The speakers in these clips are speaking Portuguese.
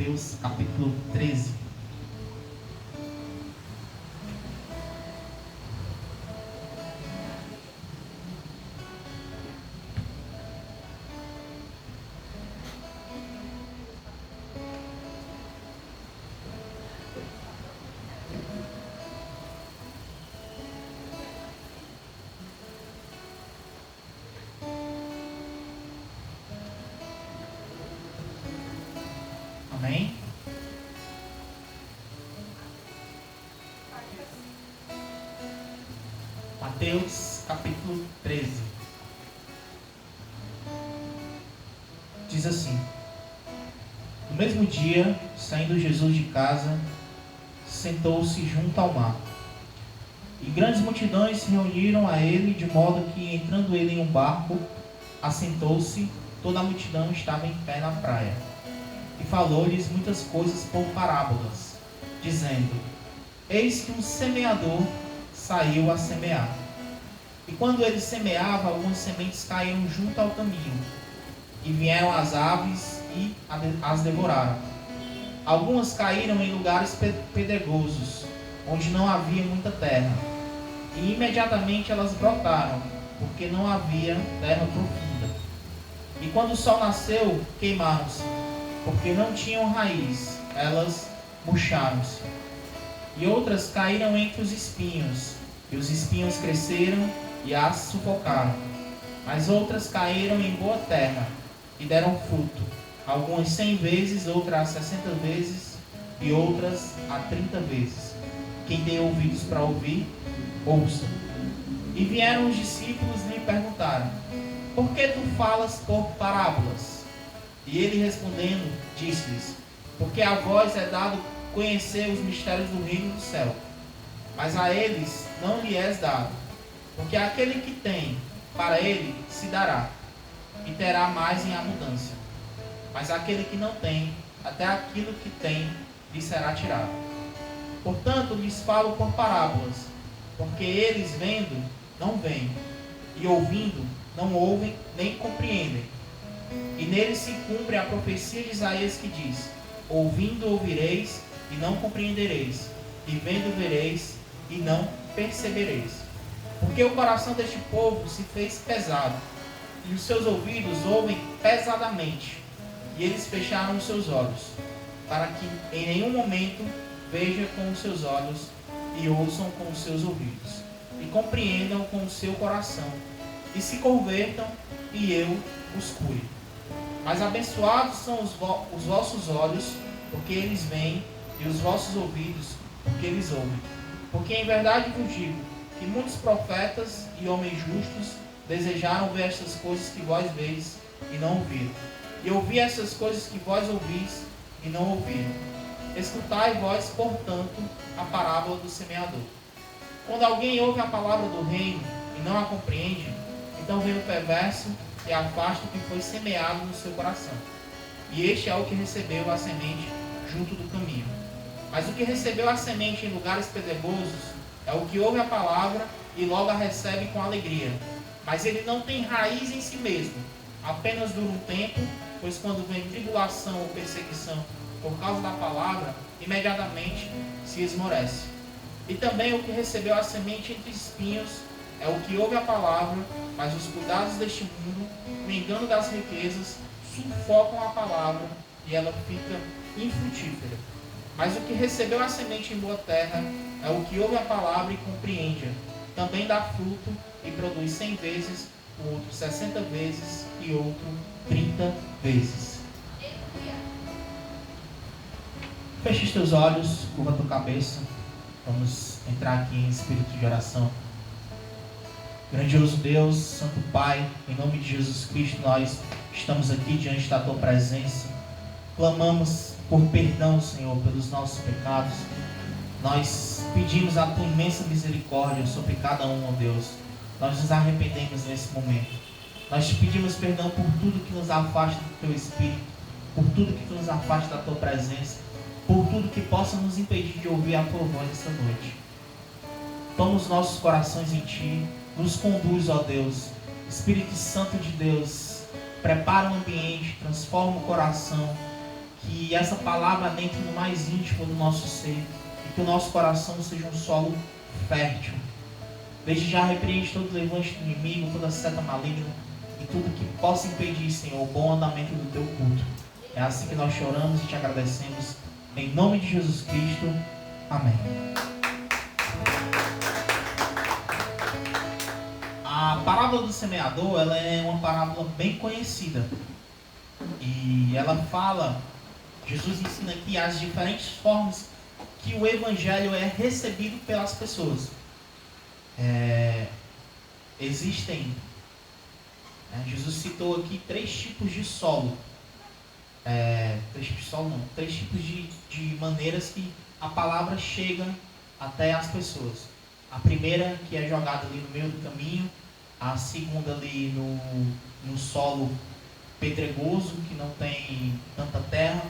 Mateus capítulo 13. Amém? Mateus capítulo 13. Diz assim: No mesmo dia, saindo Jesus de casa, sentou-se junto ao mar. E grandes multidões se reuniram a ele, de modo que, entrando ele em um barco, assentou-se, toda a multidão estava em pé na praia. E falou-lhes muitas coisas por parábolas, dizendo: Eis que um semeador saiu a semear. E quando ele semeava, algumas sementes caíram junto ao caminho, e vieram as aves e as devoraram. Algumas caíram em lugares pedregosos, onde não havia muita terra, e imediatamente elas brotaram, porque não havia terra profunda. E quando o sol nasceu, queimaram-se, porque não tinham raiz, elas murcharam-se. E outras caíram entre os espinhos, e os espinhos cresceram e as sufocaram. Mas outras caíram em boa terra, e deram fruto, algumas 100 vezes, outras 60 vezes, e outras a 30 vezes. Quem tem ouvidos para ouvir, ouça. E vieram os discípulos e lhe perguntaram: Por que tu falas por parábolas? E ele respondendo, disse-lhes: Porque a vós é dado conhecer os mistérios do reino do céu, mas a eles não lhe és dado. Porque aquele que tem, para ele se dará, e terá mais em abundância. Mas aquele que não tem, até aquilo que tem lhe será tirado. Portanto, lhes falo por parábolas, porque eles vendo, não veem, e ouvindo, não ouvem, nem compreendem. E nele se cumpre a profecia de Isaías que diz: Ouvindo ouvireis e não compreendereis, e vendo vereis e não percebereis. Porque o coração deste povo se fez pesado, e os seus ouvidos ouvem pesadamente, e eles fecharam os seus olhos, para que em nenhum momento vejam com os seus olhos, e ouçam com os seus ouvidos, e compreendam com o seu coração, e se convertam, e eu os cure. Mas abençoados são os vossos olhos, porque eles veem, e os vossos ouvidos, porque eles ouvem. Porque em verdade vos digo, que muitos profetas e homens justos desejaram ver estas coisas que vós veis e não ouviram, e ouvir essas coisas que vós ouvis e não ouviram. Escutai vós, portanto, a parábola do semeador. Quando alguém ouve a palavra do reino e não a compreende, então vem o perverso e afasta o que foi semeado no seu coração. E este é o que recebeu a semente junto do caminho. Mas o que recebeu a semente em lugares pedregosos é o que ouve a palavra e logo a recebe com alegria. Mas ele não tem raiz em si mesmo, apenas dura um tempo, pois quando vem tribulação ou perseguição por causa da palavra, imediatamente se esmorece. E também o que recebeu a semente entre espinhos é o que ouve a palavra, mas os cuidados deste mundo, o engano das riquezas, sufocam a palavra e ela fica infrutífera. Mas o que recebeu a semente em boa terra é o que ouve a palavra e compreende-a. Também dá fruto e produz 100 vezes, o outro 60 vezes e outro 30 vezes. Feche os teus olhos, curva a tua cabeça. Vamos entrar aqui em espírito de oração. Grandioso Deus, Santo Pai, em nome de Jesus Cristo, nós estamos aqui diante da Tua presença. Clamamos por perdão, Senhor, pelos nossos pecados. Nós pedimos a Tua imensa misericórdia sobre cada um, ó Deus. Nós nos arrependemos nesse momento. Nós te pedimos perdão por tudo que nos afasta do Teu Espírito, por tudo que nos afasta da Tua presença, por tudo que possa nos impedir de ouvir a Tua voz esta noite. Toma os nossos corações em Ti, nos conduz, ó Deus. Espírito Santo de Deus, prepara o ambiente, transforma o coração, que essa palavra entre no mais íntimo do nosso ser e que o nosso coração seja um solo fértil. Desde já repreende todo levante do inimigo, toda seta maligna e tudo que possa impedir, Senhor, o bom andamento do teu culto. É assim que nós choramos e te agradecemos. Em nome de Jesus Cristo. Amém. A parábola do semeador, ela é uma parábola bem conhecida. E ela fala, Jesus ensina aqui as diferentes formas que o evangelho é recebido pelas pessoas. Existem, Jesus citou aqui 3 tipos de solo. 3 tipos de solo não, 3 tipos de maneiras que a palavra chega até as pessoas. A primeira, que é jogada ali no meio do caminho. A segunda ali no solo pedregoso, que não tem tanta terra.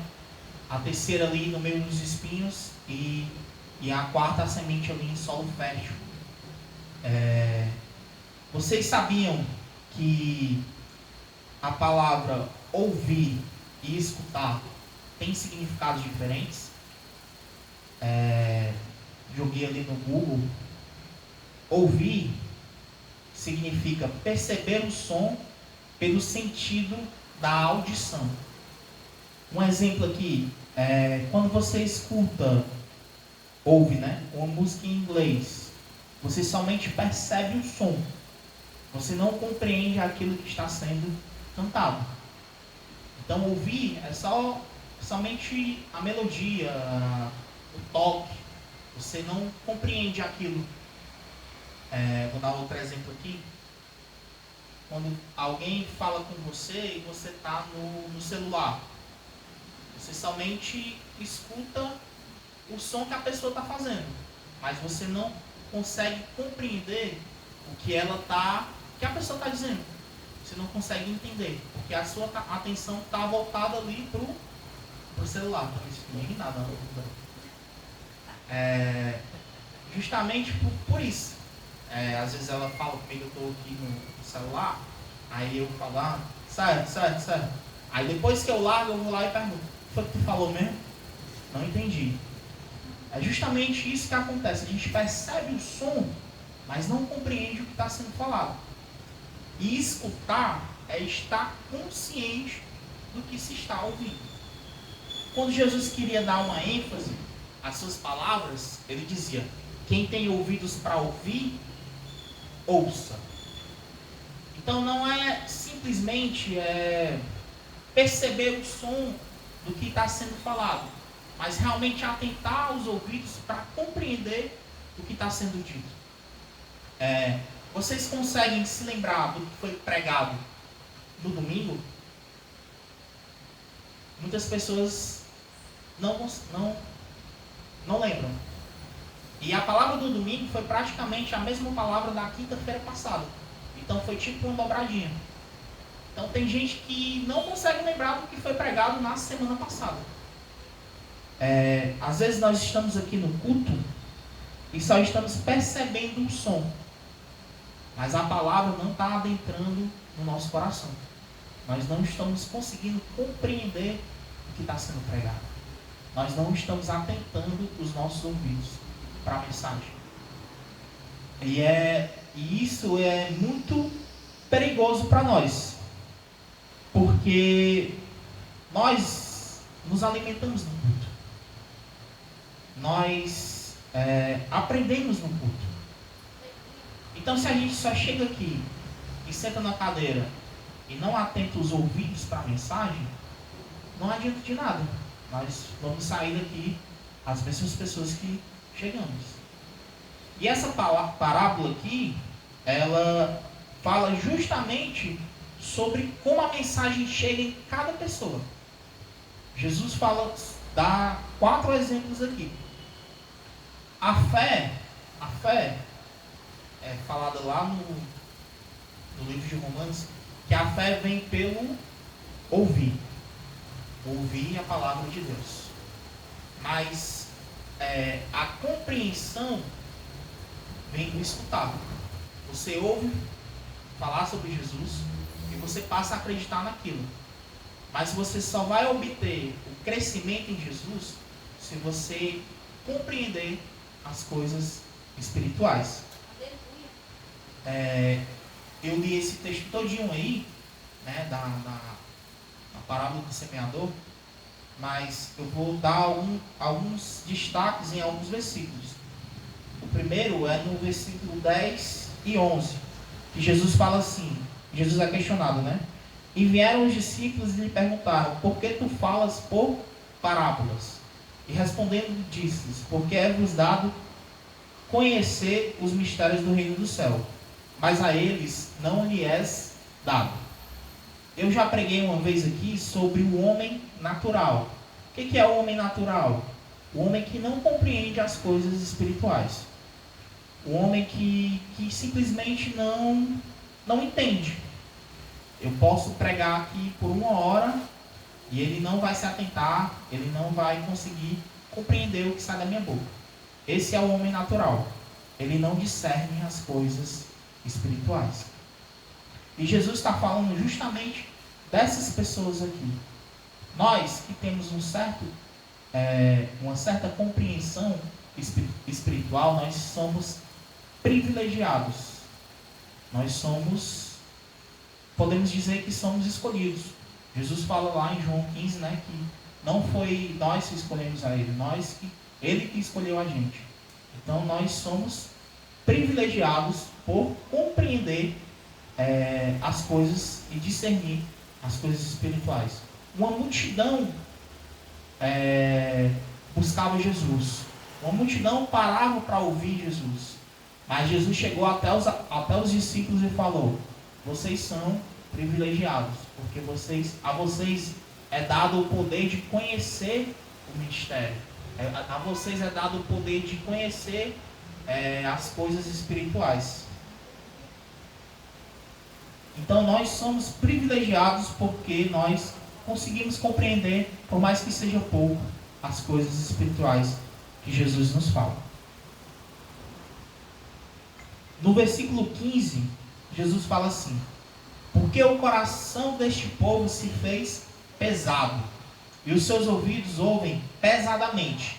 A terceira ali no meio dos espinhos. E a quarta, a semente ali em solo fértil. Vocês sabiam que a palavra ouvir e escutar tem significados diferentes? Joguei ali no Google. Ouvir significa perceber o som pelo sentido da audição. Um exemplo aqui, quando você ouve, uma música em inglês, você somente percebe o som. Você não compreende aquilo que está sendo cantado. Então ouvir é somente a melodia, o toque. Você não compreende aquilo. Vou dar outro exemplo aqui. Quando alguém fala com você e você está no celular, você somente escuta o som que a pessoa está fazendo, mas você não consegue compreender o que a pessoa está dizendo. Você não consegue entender, porque a sua atenção está voltada ali pro celular. Não entendi nada. Justamente por isso. Às vezes ela fala comigo, eu estou aqui no celular, aí eu falo, certo. Aí depois que eu largo, eu vou lá e pergunto, foi o que tu falou mesmo? Não entendi. É justamente isso que acontece. A gente percebe o som, mas não compreende o que está sendo falado. E escutar é estar consciente do que se está ouvindo. Quando Jesus queria dar uma ênfase às suas palavras, ele dizia, quem tem ouvidos para ouvir, ouça. Então não é simplesmente perceber o som do que está sendo falado, mas realmente atentar os ouvidos para compreender o que está sendo dito. Vocês conseguem se lembrar do que foi pregado no domingo? Muitas pessoas não lembram. E a palavra do domingo foi praticamente a mesma palavra da quinta-feira passada. Então foi tipo uma dobradinha. Então tem gente que não consegue lembrar do que foi pregado na semana passada. Às vezes nós estamos aqui no culto e só estamos percebendo o som. Mas a palavra não está adentrando no nosso coração. Nós não estamos conseguindo compreender o que está sendo pregado. Nós não estamos atentando os nossos ouvidos para a mensagem. E isso é muito perigoso para nós. Porque nós nos alimentamos no culto. Nós aprendemos no culto. Então se a gente só chega aqui e senta na cadeira e não atenta os ouvidos para a mensagem, não adianta de nada. Nós vamos sair daqui as mesmas pessoas que chegamos. E essa parábola aqui, ela fala justamente sobre como a mensagem chega em cada pessoa. Jesus dá 4 exemplos aqui. A fé é falada lá no livro de Romanos, que a fé vem pelo ouvir a palavra de Deus. Mas a compreensão vem do escutar. Você ouve falar sobre Jesus e você passa a acreditar naquilo. Mas você só vai obter o crescimento em Jesus se você compreender as coisas espirituais. Eu li esse texto todinho aí, né, da parábola do semeador, mas eu vou dar alguns destaques em alguns versículos. O primeiro é no versículo 10 e 11, que Jesus fala assim, Jesus é questionado, né? E vieram os discípulos e lhe perguntaram, por que tu falas por parábolas? E respondendo disse-lhes, porque é-vos dado conhecer os mistérios do reino do céu, mas a eles não lhe és dado. Eu já preguei uma vez aqui sobre o homem natural. O que é o homem natural? O homem que não compreende as coisas espirituais. O homem que simplesmente não entende. Eu posso pregar aqui por 1 hora e ele não vai se atentar, ele não vai conseguir compreender o que sai da minha boca. Esse é o homem natural. Ele não discerne as coisas espirituais. E Jesus está falando justamente dessas pessoas aqui. Nós que temos uma certa compreensão espiritual, nós somos privilegiados. Podemos dizer que somos escolhidos. Jesus fala lá em João 15, né, que não foi nós que escolhemos a Ele, Ele que escolheu a gente. Então nós somos privilegiados por compreender as coisas e discernir as coisas espirituais. Uma multidão buscava Jesus. Uma multidão parava para ouvir Jesus. Mas Jesus chegou até os discípulos e falou, vocês são privilegiados, porque a vocês é dado o poder de conhecer o ministério. A vocês é dado o poder de conhecer as coisas espirituais. Então nós somos privilegiados porque nós conseguimos compreender, por mais que seja pouco, as coisas espirituais que Jesus nos fala. No versículo 15, Jesus fala assim, porque o coração deste povo se fez pesado, e os seus ouvidos ouvem pesadamente,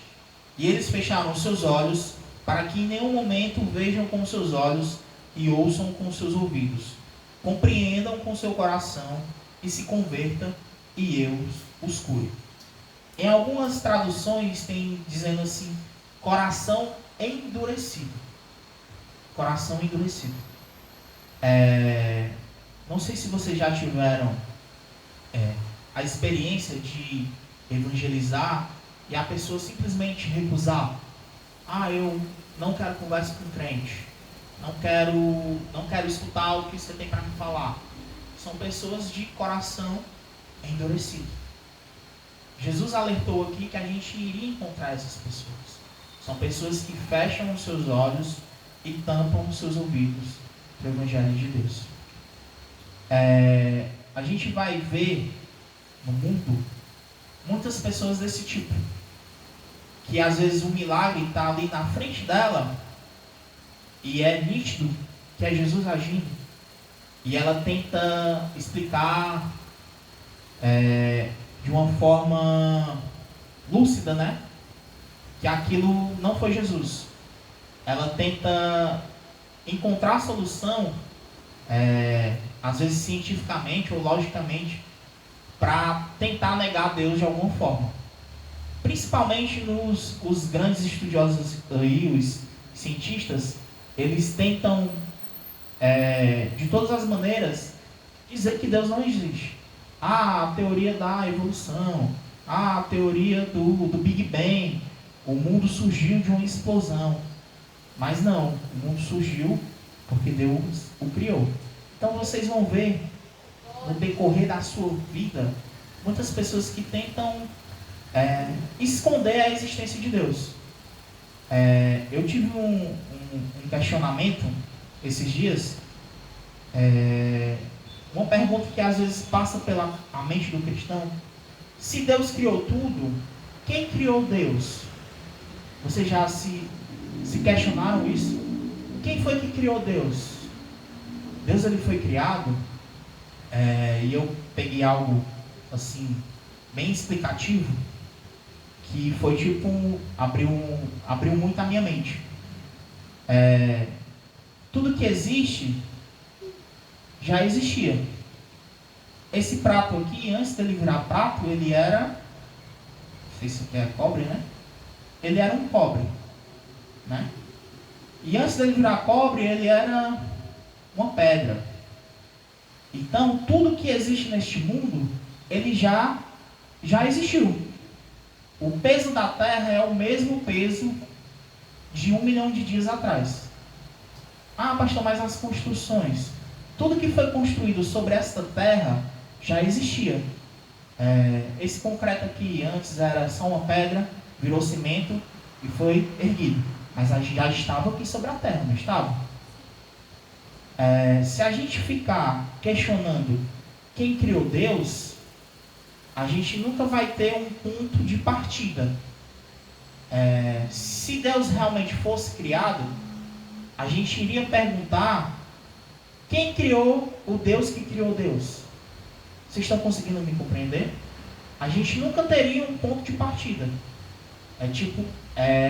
e eles fecharam os seus olhos, para que em nenhum momento vejam com os seus olhos e ouçam com os seus ouvidos, compreendam com seu coração e se convertam, e eu os cure. Em algumas traduções tem dizendo assim, coração endurecido. Coração endurecido. Não sei se vocês já tiveram a experiência de evangelizar e a pessoa simplesmente recusar. Eu não quero conversa com crente. Não quero escutar o que você tem para me falar. São pessoas de coração endurecido. Jesus alertou aqui que a gente iria encontrar essas pessoas. São pessoas que fecham os seus olhos e tampam os seus ouvidos para o Evangelho de Deus. A gente vai ver no mundo muitas pessoas desse tipo, que às vezes o milagre está ali na frente dela e é nítido que é Jesus agindo, e ela tenta explicar de uma forma lúcida, né, que aquilo não foi Jesus. Ela tenta encontrar a solução, às vezes cientificamente ou logicamente, para tentar negar Deus de alguma forma. Principalmente os grandes estudiosos e os cientistas, eles tentam, de todas as maneiras, dizer que Deus não existe. A teoria da evolução, a teoria do Big Bang, o mundo surgiu de uma explosão. Mas não, o mundo surgiu porque Deus o criou. Então vocês vão ver, no decorrer da sua vida, muitas pessoas que tentam esconder a existência de Deus. Eu tive um questionamento esses dias, uma pergunta que às vezes passa pela mente do cristão: se Deus criou tudo, quem criou Deus? Vocês já se questionaram isso? Quem foi que criou Deus? Deus ele foi criado, e eu peguei algo assim, bem explicativo, que foi tipo, abriu muito a minha mente. Tudo que existe já existia. Esse prato aqui, antes dele virar prato, ele era, não sei se é cobre, né? Ele era um cobre, né? E antes dele virar cobre, ele era uma pedra. Então, tudo que existe neste mundo, ele já existiu. O peso da Terra é o mesmo peso de 1 milhão de dias atrás. Ah, pastor, mas as construções? Tudo que foi construído sobre esta Terra já existia. Esse concreto aqui antes era só uma pedra, virou cimento e foi erguido. Mas já estava aqui sobre a Terra, não estava? Se a gente ficar questionando quem criou Deus, a gente nunca vai ter um ponto de partida. Se Deus realmente fosse criado, a gente iria perguntar quem criou o Deus que criou Deus. Vocês estão conseguindo me compreender? A gente nunca teria um ponto de partida.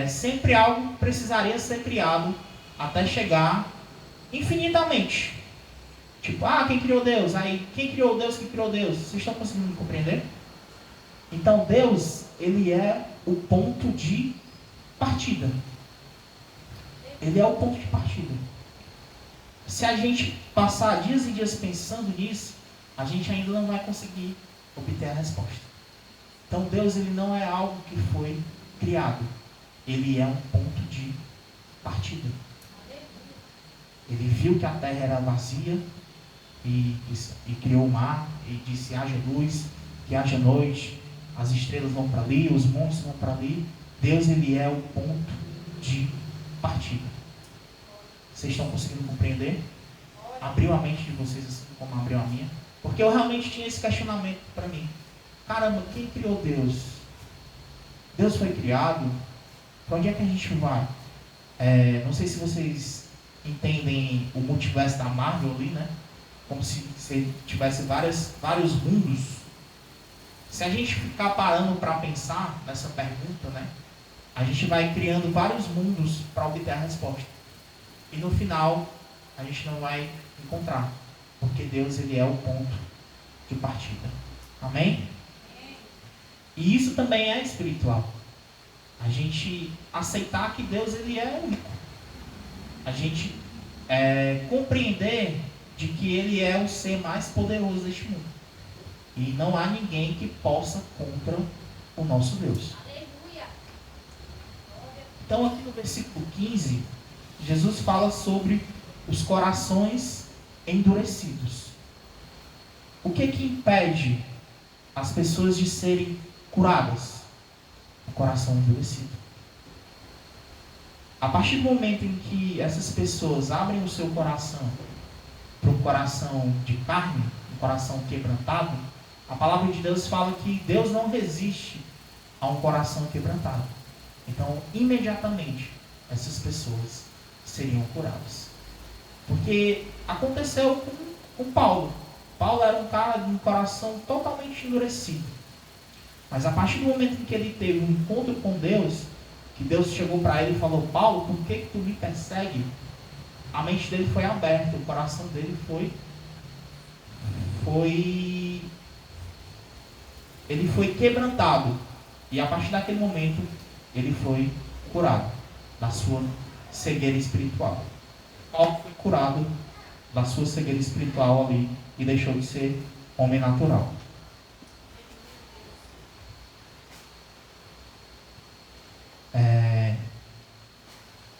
Sempre algo precisaria ser criado até chegar infinitamente. Quem criou Deus? Aí, quem criou Deus que criou Deus? Vocês estão conseguindo me compreender? Então, Deus, ele é o ponto de partida. Ele é o ponto de partida. Se a gente passar dias e dias pensando nisso, a gente ainda não vai conseguir obter a resposta. Então, Deus, ele não é algo que foi criado. Ele é um ponto de partida. Ele viu que a terra era vazia e criou o mar e disse: haja luz, que haja noite, as estrelas vão para ali, os montes vão para ali. Deus, ele é o ponto de partida. Vocês estão conseguindo compreender? Abriu a mente de vocês assim como abriu a minha? Porque eu realmente tinha esse questionamento para mim. Caramba, quem criou Deus? Deus foi criado? Para onde é que a gente vai? Não sei se vocês entendem o multiverso da Marvel ali, né? Como se tivesse vários mundos. Se a gente ficar parando para pensar nessa pergunta, né? A gente vai criando vários mundos para obter a resposta. E no final, a gente não vai encontrar. Porque Deus, ele é o ponto de partida. Amém? E isso também é espiritual. A gente aceitar que Deus, ele é único. A gente compreender de que ele é o ser mais poderoso deste mundo. E não há ninguém que possa contra o nosso Deus. Aleluia. Então aqui no versículo 15, Jesus fala sobre os corações endurecidos. O que impede as pessoas de serem curadas? O coração endurecido. A partir do momento em que essas pessoas abrem o seu coração para um coração de carne, um coração quebrantado, a palavra de Deus fala que Deus não resiste a um coração quebrantado. Então, imediatamente, essas pessoas seriam curadas. Porque aconteceu com Paulo. Paulo era um cara de um coração totalmente endurecido. Mas a partir do momento em que ele teve um encontro com Deus, que Deus chegou para ele e falou: Paulo, por que tu me persegue? A mente dele foi aberta, o coração dele ele foi quebrantado. E a partir daquele momento, ele foi curado da sua cegueira espiritual. Paulo foi curado da sua cegueira espiritual ali e deixou de ser homem natural.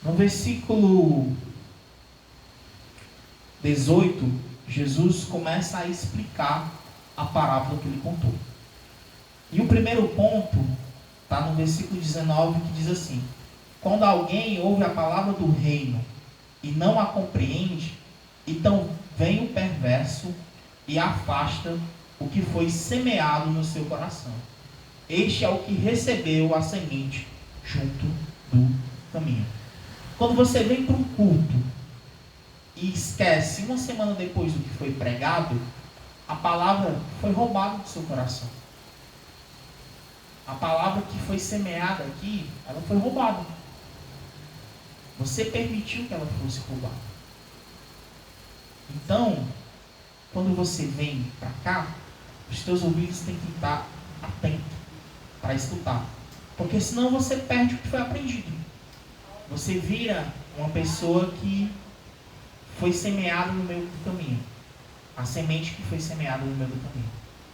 No versículo 18, Jesus começa a explicar a parábola que ele contou. E o primeiro ponto está no versículo 19, que diz assim: quando alguém ouve a palavra do reino e não a compreende, então vem o perverso e afasta o que foi semeado no seu coração. Este é o que recebeu a semente junto do caminho. Quando você vem para um culto e esquece uma semana depois do que foi pregado, A palavra foi roubada do seu coração. A palavra que foi semeada aqui, ela foi roubada. Você permitiu que ela fosse roubada. Então, quando você vem para cá, os teus ouvidos têm que estar atentos para escutar. Porque senão você perde o que foi aprendido. Você vira uma pessoa que foi semeada no meio do caminho. A semente que foi semeada no meio do caminho.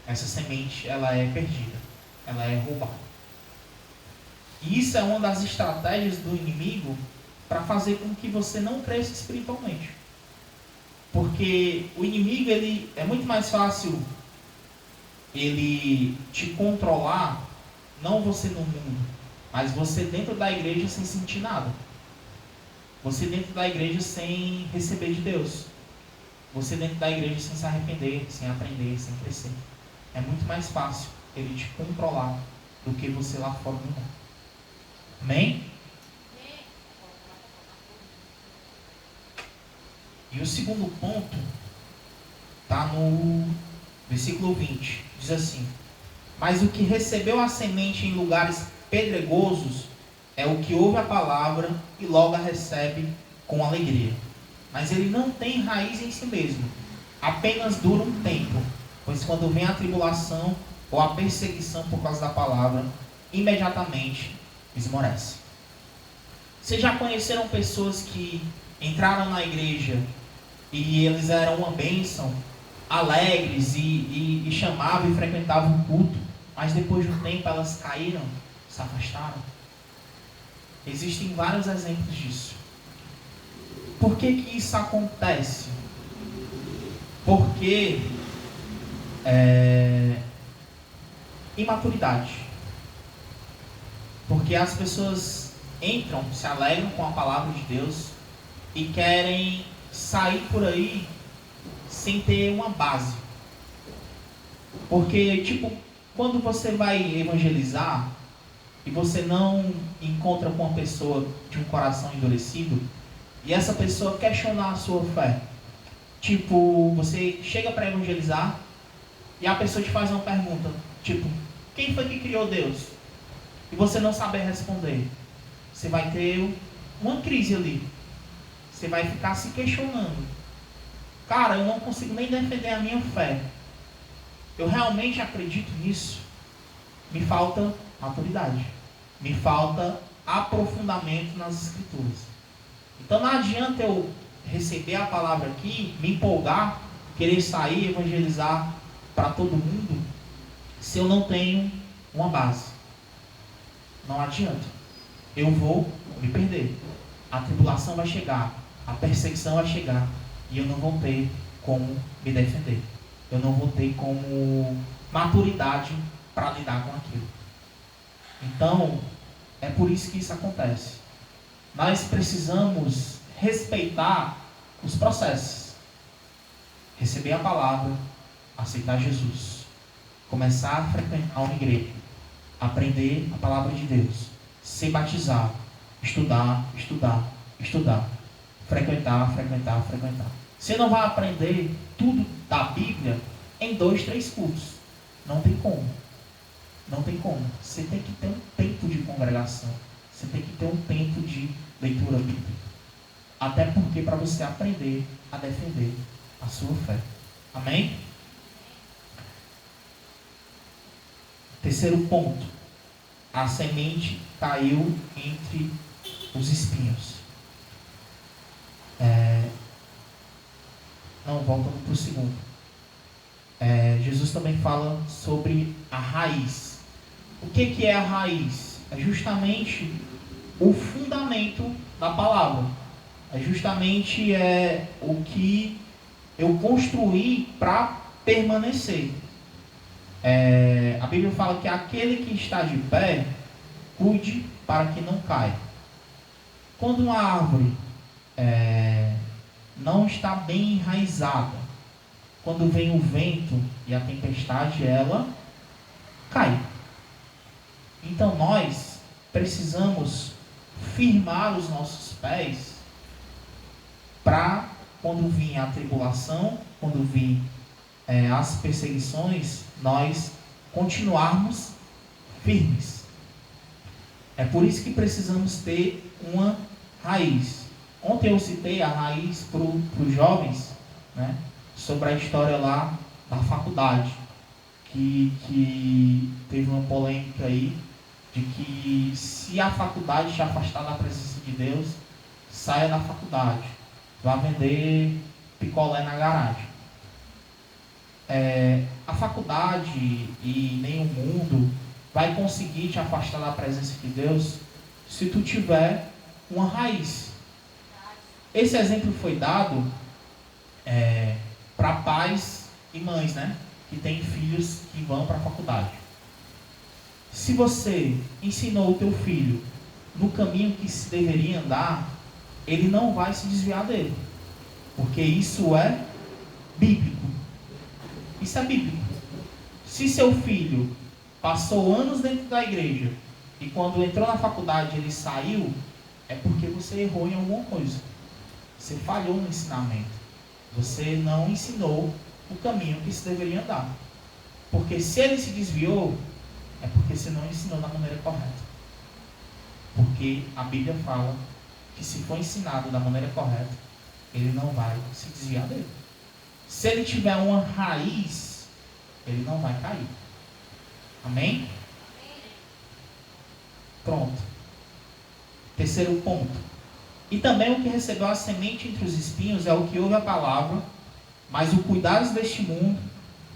Essa semente, ela é perdida. Ela é roubada. E isso é uma das estratégias do inimigo para fazer com que você não cresça espiritualmente. Porque o inimigo, ele é muito mais fácil ele te controlar, não você no mundo, mas você dentro da igreja sem sentir nada. Você dentro da igreja sem receber de Deus. Você dentro da igreja sem se arrepender, sem aprender, sem crescer. É muito mais fácil ele te controlar do que você lá fora no mundo. Amém? E o segundo ponto está no versículo 20. Diz assim: mas o que recebeu a semente em lugares pedregosos é o que ouve a palavra e logo a recebe com alegria. Mas ele não tem raiz em si mesmo, apenas dura um tempo, pois quando vem a tribulação ou a perseguição por causa da palavra, imediatamente esmorece. Vocês já conheceram pessoas que entraram na igreja e eles eram uma bênção, alegres e chamavam e frequentavam o culto, mas depois de um tempo elas caíram, se afastaram? Existem vários exemplos disso. Por que isso acontece? Porque imaturidade. Porque as pessoas entram, se alegram com a palavra de Deus e querem sair por aí sem ter uma base. Porque, quando você vai evangelizar e você não encontra com uma pessoa de um coração endurecido e essa pessoa questionar a sua fé, você chega para evangelizar e a pessoa te faz uma pergunta, quem foi que criou Deus? E você não saber responder, você vai ter uma crise ali. Você vai ficar se questionando. Cara, eu não consigo nem defender a minha fé. Eu realmente acredito nisso? Me falta maturidade. Me falta aprofundamento nas escrituras. Então não adianta eu receber a palavra aqui, me empolgar, querer sair, evangelizar para todo mundo, se eu não tenho uma base. Não adianta. Eu vou me perder. A tribulação vai chegar. A perseguição vai chegar. E eu não vou ter como me defender. Eu não vou ter como maturidade para lidar com aquilo. Então, é por isso que isso acontece. Nós precisamos respeitar os processos. Receber a palavra, aceitar Jesus, começar a frequentar uma igreja, aprender a palavra de Deus, ser batizado, estudar, frequentar. Você não vai aprender tudo da Bíblia em 2, 3 cultos. Não tem como. Você tem que ter um tempo de congregação. Você tem que ter um tempo de leitura bíblica. Até porque para você aprender a defender a sua fé. Amém? Terceiro ponto. A semente caiu entre os espinhos. Voltando para o segundo. Jesus também fala sobre a raiz. O que é a raiz? É justamente o fundamento da palavra. É justamente o que eu construí para permanecer. A Bíblia fala que aquele que está de pé, cuide para que não caia. Quando uma árvore não está bem enraizada, quando vem o vento e a tempestade, ela cai. Então nós precisamos firmar os nossos pés para quando vir a tribulação, quando vir as perseguições, nós continuarmos firmes. É por isso que precisamos ter uma raiz. Ontem eu citei a raiz para os jovens, né, sobre a história lá da faculdade, que teve uma polêmica aí, de que se a faculdade te afastar da presença de Deus, saia da faculdade, vá vender picolé na garagem. A faculdade e nem o mundo vai conseguir te afastar da presença de Deus se tu tiver uma raiz. Esse exemplo foi dado para pais e mães, né, que têm filhos que vão para a faculdade. Se você ensinou o teu filho no caminho que se deveria andar, ele não vai se desviar dele, porque isso é bíblico. Isso é bíblico. Se seu filho passou anos dentro da igreja e quando entrou na faculdade ele saiu, é porque você errou em alguma coisa. Você falhou no ensinamento. Você não ensinou o caminho que se deveria andar. Porque se ele se desviou, é porque você não ensinou da maneira correta. Porque a Bíblia fala que se for ensinado da maneira correta, ele não vai se desviar dele. Se ele tiver uma raiz, ele não vai cair. Amém? Pronto. Terceiro ponto. E também o que recebeu a semente entre os espinhos é o que ouve a palavra, mas os cuidados deste mundo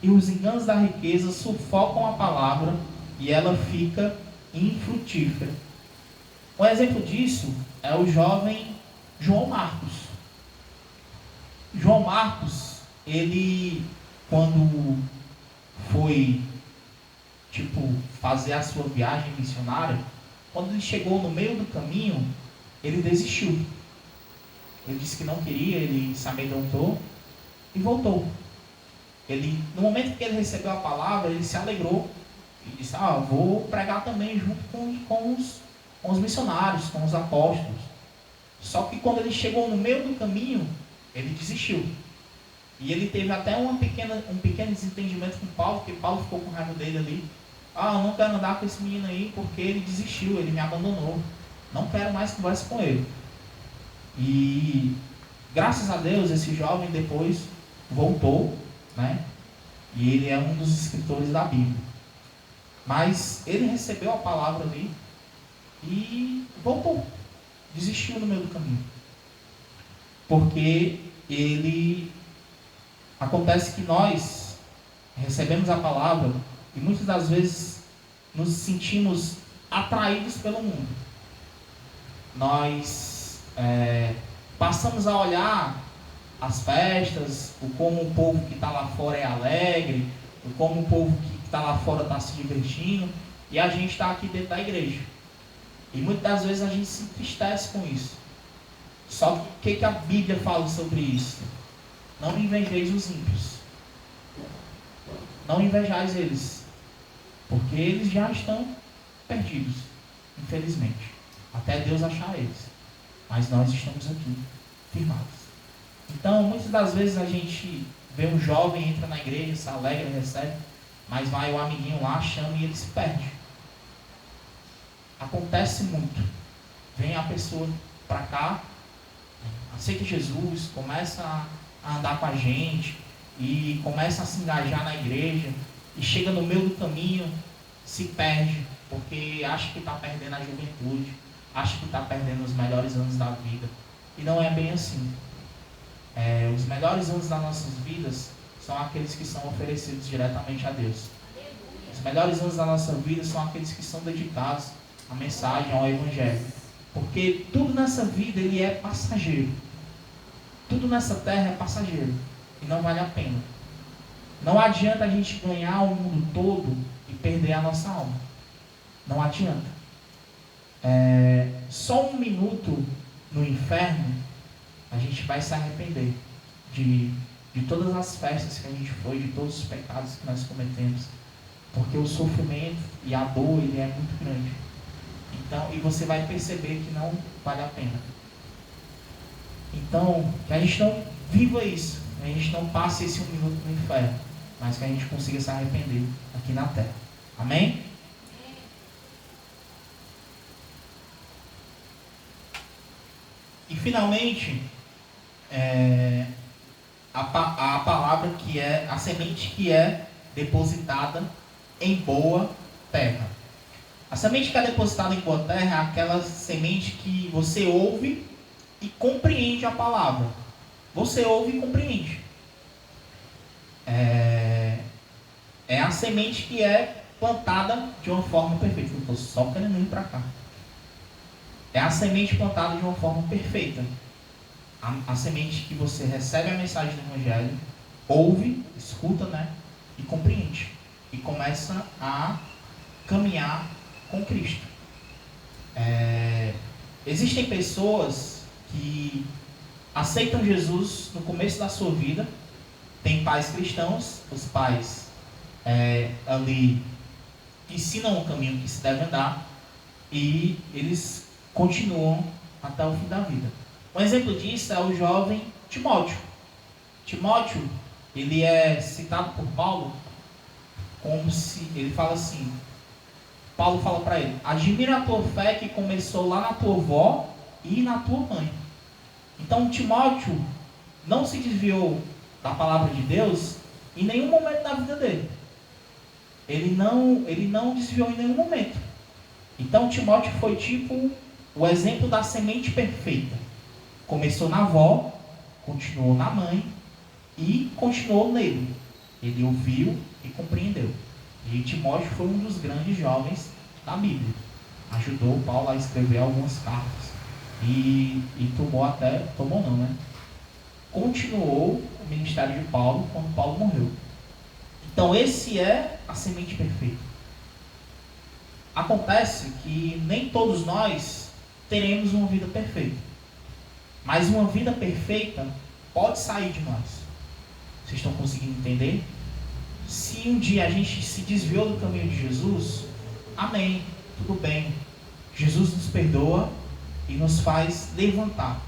e os enganos da riqueza sufocam a palavra e ela fica infrutífera. Um exemplo disso é o jovem João Marcos. João Marcos, ele, quando foi fazer a sua viagem missionária, quando ele chegou no meio do caminho, ele desistiu. Ele disse que não queria, ele se amedrontou e voltou. No momento que ele recebeu a palavra, ele se alegrou e disse: vou pregar também junto com os missionários, com os apóstolos. Só que quando ele chegou no meio do caminho, ele desistiu. E ele teve até um pequeno desentendimento com Paulo, porque Paulo ficou com raiva dele ali. Eu não quero andar com esse menino aí porque ele desistiu, ele me abandonou. Não quero mais conversa com ele. E graças a Deus esse jovem depois voltou, né? E ele é um dos escritores da Bíblia. Mas ele recebeu a palavra ali e voltou. Desistiu no meio do caminho. Porque acontece que nós recebemos a palavra e muitas das vezes nos sentimos atraídos pelo mundo. Nós passamos a olhar as festas, como o povo que está lá fora é alegre, como o povo que está lá fora está se divertindo, e a gente está aqui dentro da igreja. E muitas das vezes a gente se entristece com isso. Só que o que a Bíblia fala sobre isso? Não invejeis os ímpios. Não invejais eles. Porque eles já estão perdidos, infelizmente. Até Deus achar eles. Mas nós estamos aqui, firmados. Então, muitas das vezes a gente vê um jovem, entra na igreja, se alegra, recebe, mas vai o amiguinho lá, chama e ele se perde. Acontece muito. Vem a pessoa para cá, aceita Jesus, começa a andar com a gente e começa a se engajar na igreja e chega no meio do caminho, se perde, porque acha que está perdendo a juventude, acha que está perdendo os melhores anos da vida. E não é bem assim. Os melhores anos das nossas vidas são aqueles que são oferecidos diretamente a Deus. Os melhores anos da nossa vida são aqueles que são dedicados à mensagem, ao Evangelho. Porque tudo nessa vida ele é passageiro. Tudo nessa terra é passageiro. E não vale a pena. Não adianta a gente ganhar o mundo todo e perder a nossa alma. Não adianta. Só um minuto no inferno, a gente vai se arrepender de todas as festas que a gente foi, de todos os pecados que nós cometemos. Porque o sofrimento e a dor, ele é muito grande. Então, e você vai perceber que não vale a pena. Então, que a gente não viva isso. A gente não passe esse um minuto no inferno. mas que a gente consiga se arrepender aqui na terra. Amém? E finalmente, a palavra que é a semente que é depositada em boa terra. A semente que é depositada em boa terra é aquela semente que você ouve e compreende a palavra. Você ouve e compreende. É a semente que é plantada de uma forma perfeita. Eu estou só querendo ir para cá. É a semente plantada de uma forma perfeita. A semente que você recebe a mensagem do Evangelho, ouve, escuta, e compreende. E começa a caminhar com Cristo. Existem pessoas que aceitam Jesus no começo da sua vida. Tem pais cristãos, os pais ali ensinam o caminho que se deve andar e eles continuam até o fim da vida. Um exemplo disso é o jovem Timóteo. Timóteo, ele é citado por Paulo como se, ele fala assim, Paulo fala para ele: admira a tua fé que começou lá na tua avó e na tua mãe. Então Timóteo não se desviou da palavra de Deus em nenhum momento da vida dele. Ele não desviou em nenhum momento. Então Timóteo foi tipo o exemplo da semente perfeita. Começou na avó, continuou na mãe e continuou nele. Ele ouviu e compreendeu. E Timóteo foi um dos grandes jovens da Bíblia. Ajudou Paulo a escrever algumas cartas. E continuou o ministério de Paulo quando Paulo morreu. Então esse é a semente perfeita. Acontece que nem todos nós teremos uma vida perfeita. Mas uma vida perfeita pode sair de nós. Vocês estão conseguindo entender? Se um dia a gente se desviou do caminho de Jesus, amém, tudo bem. Jesus nos perdoa e nos faz levantar.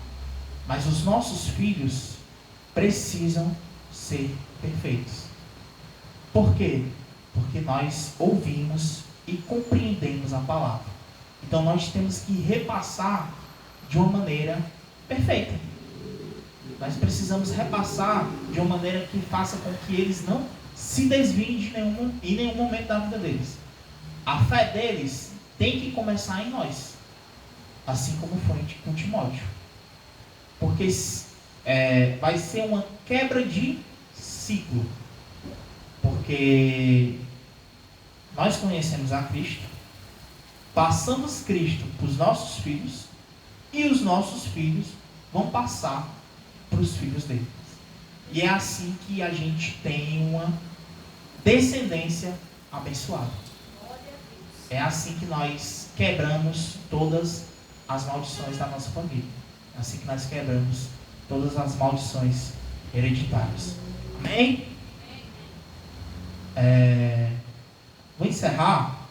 Mas os nossos filhos precisam ser perfeitos. Por quê? Porque nós ouvimos e compreendemos a palavra. Então nós temos que repassar de uma maneira perfeita. Nós precisamos repassar de uma maneira que faça com que eles não se desviem em nenhum momento da vida deles. A fé deles tem que começar em nós, assim como foi com Timóteo. Porque vai ser uma quebra de ciclo. Porque nós conhecemos a Cristo, passamos Cristo para os nossos filhos, e os nossos filhos vão passar para os filhos deles. E é assim que a gente tem uma descendência abençoada. É assim que nós quebramos todas as maldições da nossa família. É assim que nós quebramos todas as maldições hereditárias. Amém? Vou encerrar,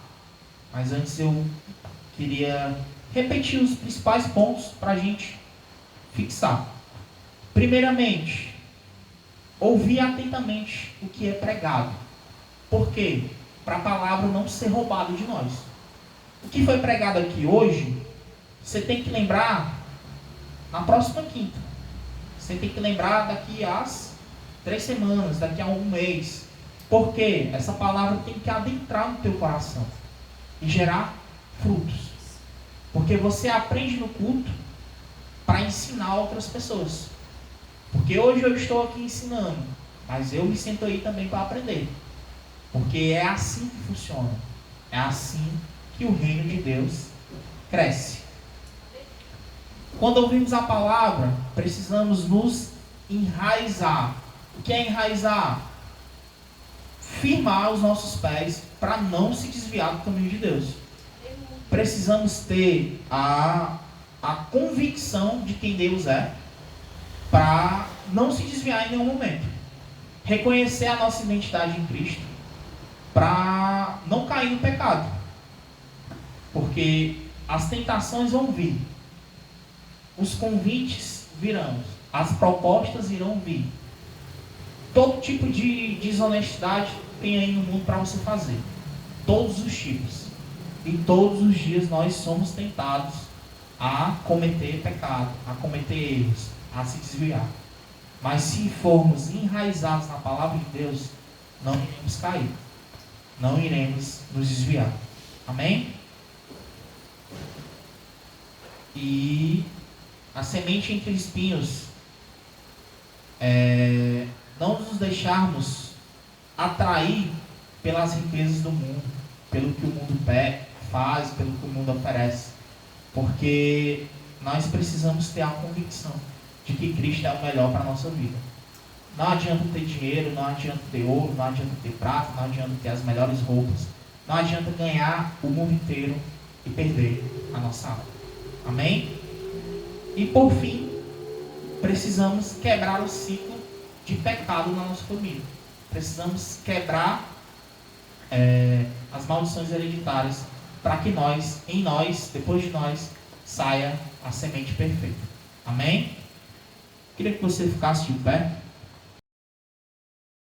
mas antes eu queria repetir os principais pontos para a gente fixar. Primeiramente, ouvir atentamente o que é pregado. Por quê? Para a palavra não ser roubada de nós. O que foi pregado aqui hoje, você tem que lembrar na próxima quinta. Você tem que lembrar daqui a 3 semanas, daqui a 1 mês. Porque essa palavra tem que adentrar no teu coração e gerar frutos. Porque você aprende no culto para ensinar outras pessoas. Porque hoje eu estou aqui ensinando, mas eu me sento aí também para aprender. Porque é assim que funciona. É assim que o reino de Deus cresce. Quando ouvimos a palavra, precisamos nos enraizar. O que é enraizar? Firmar os nossos pés para não se desviar do caminho de Deus. Precisamos ter a convicção de quem Deus é, para não se desviar em nenhum momento. Reconhecer a nossa identidade em Cristo, para não cair no pecado. Porque as tentações vão vir, os convites virão, as propostas irão vir. todo tipo de desonestidade tem aí no mundo para você fazer. Todos os tipos. E todos os dias nós somos tentados a cometer pecado, a cometer erros, a se desviar. Mas se formos enraizados na palavra de Deus, não iremos cair. Não iremos nos desviar. Amém? E a semente entre espinhos, não nos deixarmos atrair pelas riquezas do mundo, pelo que o mundo faz, pelo que o mundo oferece. Porque nós precisamos ter a convicção de que Cristo é o melhor para a nossa vida. Não adianta ter dinheiro, não adianta ter ouro, não adianta ter prata, não adianta ter as melhores roupas. Não adianta ganhar o mundo inteiro e perder a nossa alma. Amém? E por fim, precisamos quebrar o ciclo de pecado na nossa família. Precisamos quebrar as maldições hereditárias para que em nós, depois de nós, saia a semente perfeita. Amém? Queria que você ficasse de pé.